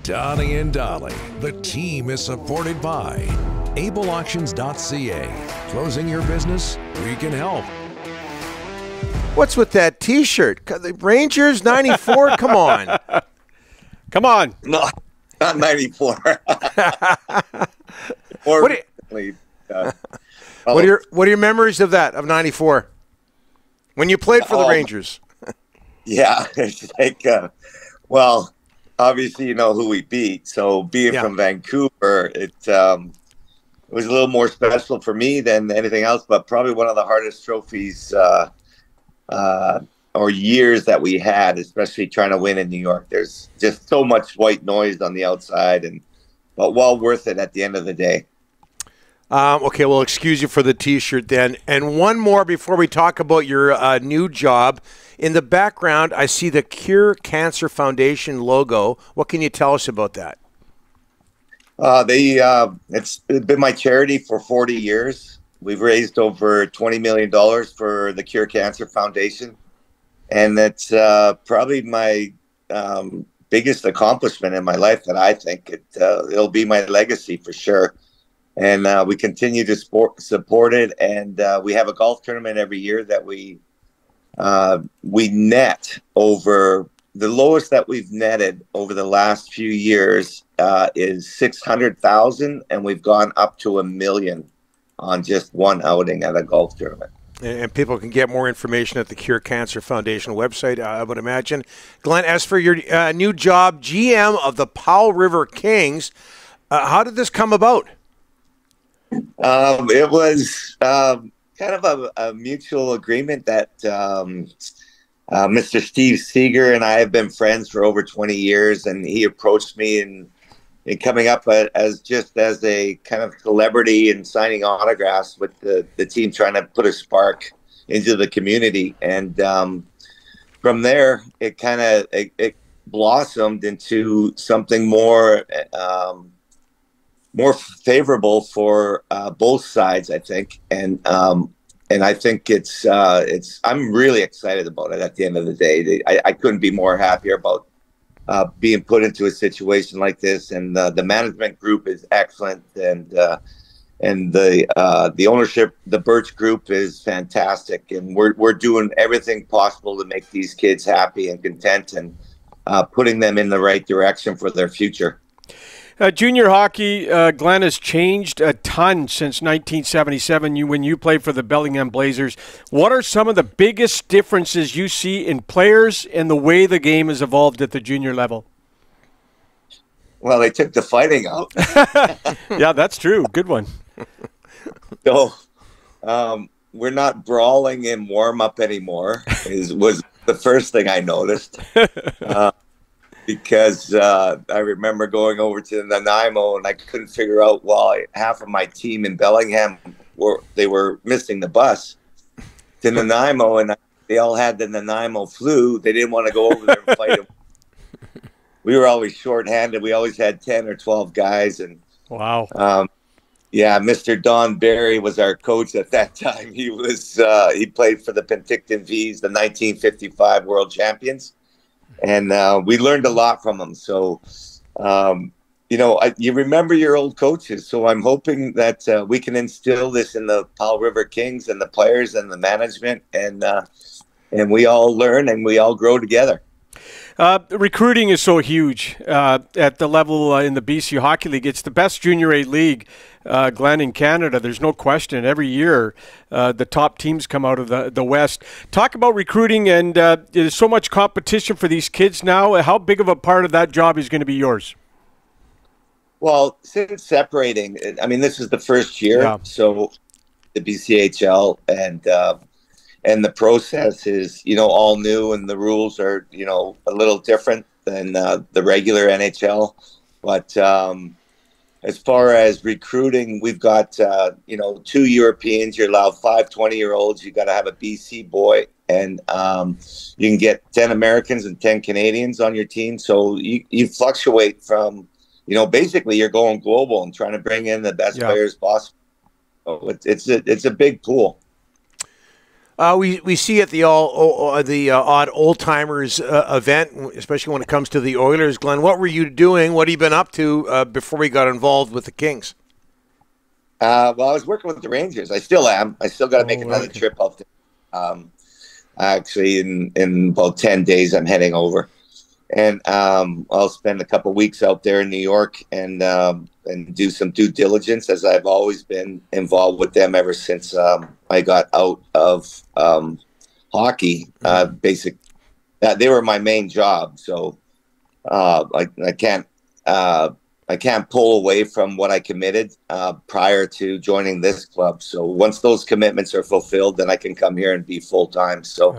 Donnie and Dolly. The team is supported by ableauctions.ca. Closing your business? We can help. What's with that T-shirt? The Rangers 94? Come on. Come on. No, not 94. What are your memories of that, of 94? When you played for the Rangers? Yeah, it's like, well, obviously you know who we beat. So being from Vancouver, it was a little more special for me than anything else, but probably one of the hardest trophies or years that we had, especially trying to win in New York. There's just so much white noise on the outside, but well worth it at the end of the day. Okay, we'll excuse you for the T-shirt then. And one more before we talk about your new job. In the background, I see the Cure Cancer Foundation logo. What can you tell us about that? It's been my charity for 40 years. We've raised over $20 million for the Cure Cancer Foundation. And that's probably my biggest accomplishment in my life that I think it'll be my legacy for sure. And we continue to support it. And we have a golf tournament every year that we net over. The lowest that we've netted over the last few years is 600,000, and we've gone up to $1 million on just one outing at a golf tournament. And people can get more information at the Cure Cancer Foundation website, I would imagine. Glenn, as for your new job, GM of the Powell River Kings, how did this come about? It was kind of a mutual agreement that Mr. Steve Seeger and I have been friends for over 20 years, and he approached me in coming up as a kind of celebrity and signing autographs with the team, trying to put a spark into the community. And from there, it kind of it blossomed into something more favorable for both sides, I think. And I think it's I'm really excited about it at the end of the day. I couldn't be more happier about being put into a situation like this, and the management group is excellent, and the ownership, the Birch Group, is fantastic, and we're doing everything possible to make these kids happy and content, and putting them in the right direction for their future. Junior hockey, Glenn, has changed a ton since 1977 when you played for the Bellingham Blazers. What are some of the biggest differences you see in players and the way the game has evolved at the junior level? Well, they took the fighting out. Yeah, that's true. Good one. So we're not brawling in warm-up anymore, was the first thing I noticed. Because I remember going over to Nanaimo, and I couldn't figure out why half of my team in Bellingham were missing the bus to Nanaimo, and they all had the Nanaimo flu. They didn't want to go over there and fight them. We were always shorthanded. We always had 10 or 12 guys, and wow. Yeah, Mr. Don Barry was our coach at that time. He played for the Penticton V's, the 1955 World Champions. And we learned a lot from them. So, you remember your old coaches. So I'm hoping that we can instill this in the Powell River Kings and the players and the management, and we all learn and we all grow together. Recruiting is so huge at the level in the BC Hockey League. It's the best junior A league, Glenn, in Canada. There's no question. Every year, the top teams come out of the West. Talk about recruiting, and there's so much competition for these kids now. How big of a part of that job is going to be yours? Well, since separating, I mean, this is the first year, so the BCHL and the process is, all new, and the rules are, a little different than the regular NHL. But as far as recruiting, we've got, 2 Europeans. You're allowed 5 20-year-olds. You got to have a BC boy, and you can get 10 Americans and 10 Canadians on your team. So you fluctuate from, basically you're going global and trying to bring in the best players possible. So it's a big pool. We see at the odd old timers event, especially when it comes to the Oilers. Glenn, what were you doing? What have you been up to before we got involved with the Kings? Well, I was working with the Rangers. I still am. I still got to make another trip up there. Actually, in about 10 days, I'm heading over, and I'll spend a couple weeks out there in New York and do some due diligence, as I've always been involved with them ever since I got out of hockey. Basically, they were my main job, so I can't pull away from what I committed prior to joining this club. So once those commitments are fulfilled, then I can come here and be full time. So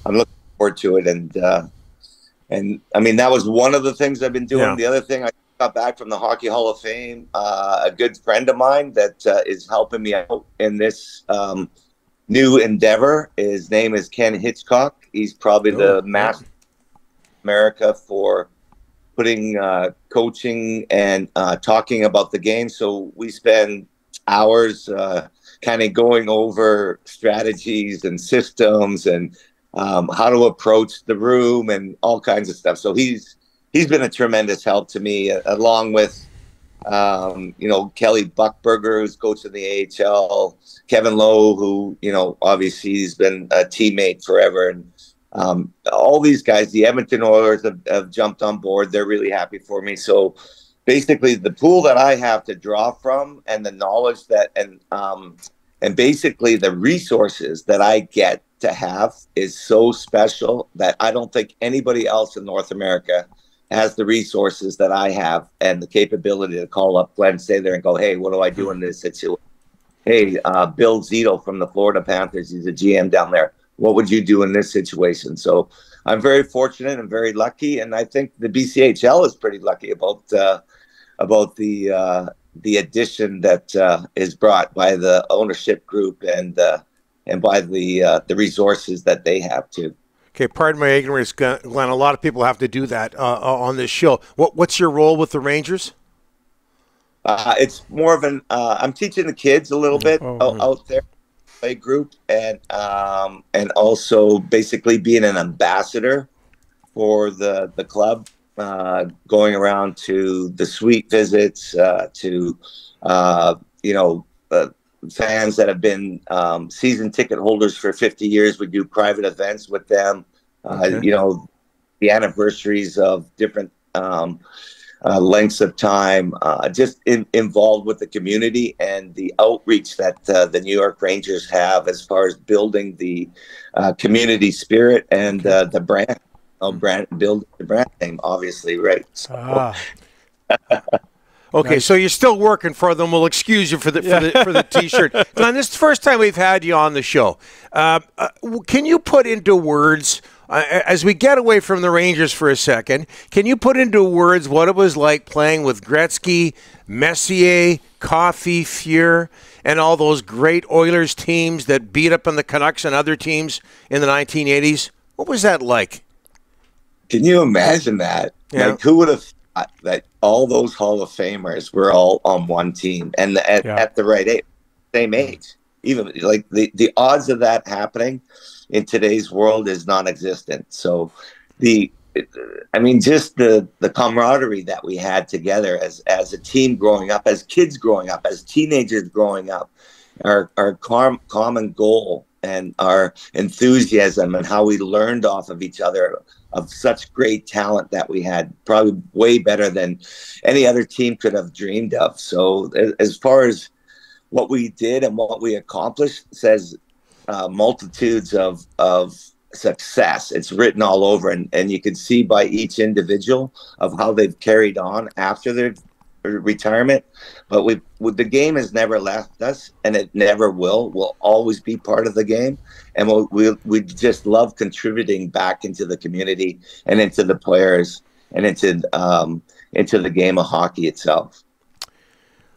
I'm looking forward to it. And I mean, that was one of the things I've been doing. Yeah. The other thing, I got back from the Hockey Hall of Fame. A good friend of mine that is helping me out in this new endeavor. His name is Ken Hitchcock. He's probably the master in America for putting coaching and talking about the game. So we spend hours kind of going over strategies and systems and how to approach the room and all kinds of stuff. So he's been a tremendous help to me, along with Kelly Buckberger, who's coach in the AHL, Kevin Lowe, who obviously he's been a teammate forever, and all these guys. The Edmonton Oilers have jumped on board. They're really happy for me. So basically, the pool that I have to draw from, and the knowledge that, and basically the resources that I get to have, is so special that I don't think anybody else in North America has the resources that I have, and the capability to call up Glenn, stay there and go, hey, what do I do in this situation? Hey, Bill Zito from the Florida Panthers, he's a GM down there. What would you do in this situation? So I'm very fortunate and very lucky, and I think the BCHL is pretty lucky about the addition that is brought by the ownership group and by the resources that they have too. Okay, pardon my ignorance, Glenn. A lot of people have to do that on this show. What's your role with the Rangers? It's more of an I'm teaching the kids a little bit out there. Play group, and also basically being an ambassador for the club, going around to the suite visits, to fans that have been season ticket holders for 50 years. We do private events with them. The anniversaries of different lengths of time, just involved with the community, and the outreach that the New York Rangers have as far as building the community spirit and the brand, build the brand name, obviously, right? So. Okay, nice. So you're still working for them. We'll excuse you for the T-shirt. Glenn, this is the first time we've had you on the show. Can you put into words, as we get away from the Rangers for a second, can you put into words what it was like playing with Gretzky, Messier, Coffey, Fuhr, and all those great Oilers teams that beat up on the Canucks and other teams in the 1980s? What was that like? Can you imagine that? Yeah. Like, who would have thought that all those Hall of Famers were all on one team and at the right age, same age? Even like the odds of that happening in today's world is non-existent. So just the camaraderie that we had together as a team growing up, as kids growing up, as teenagers growing up, our common goal and our enthusiasm and how we learned off of each other, of such great talent that we had, probably way better than any other team could have dreamed of. So as far as what we did and what we accomplished, says multitudes of success. It's written all over, and you can see by each individual of how they've carried on after their retirement. But the game has never left us, and it never will. We'll always be part of the game, and we just love contributing back into the community and into the players and into the game of hockey itself.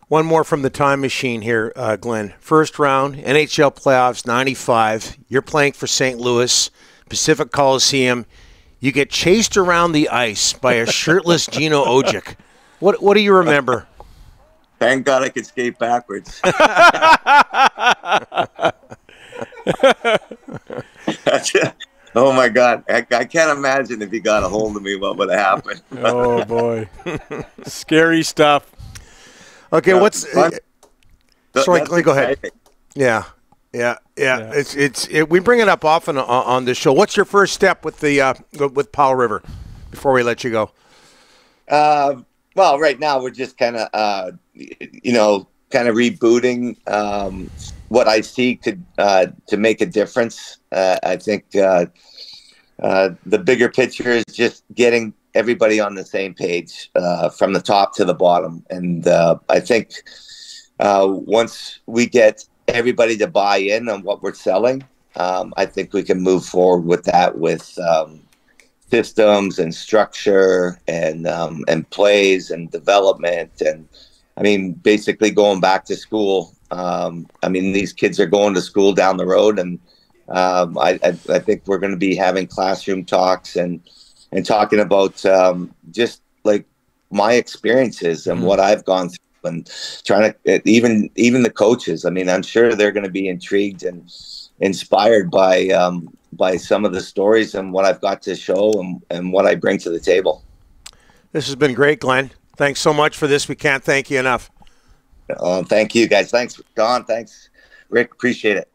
One more from the time machine here, Glenn. First round, NHL playoffs, 95. You're playing for St. Louis, Pacific Coliseum. You get chased around the ice by a shirtless Gino Ojic. What do you remember? Thank God I could skate backwards. Oh my God! I can't imagine if he got a hold of me, what would have happened. Oh boy, scary stuff. Okay, what's? Sorry, go ahead. Exciting. Yeah. We bring it up often on the show. What's your first step with the with Powell River? Before we let you go. Well, right now we're just kind of rebooting what I see to make a difference. I think the bigger picture is just getting everybody on the same page from the top to the bottom. And I think once we get everybody to buy in on what we're selling, I think we can move forward with that with systems and structure and plays and development. And I mean, basically going back to school. I mean, these kids are going to school down the road, and I think we're going to be having classroom talks and talking about just like my experiences and what I've gone through, and trying to even the coaches. I mean, I'm sure they're going to be intrigued and inspired by some of the stories and what I've got to show and what I bring to the table. This has been great, Glenn. Thanks so much for this. We can't thank you enough. Thank you, guys. Thanks, Don. Thanks, Rick. Appreciate it.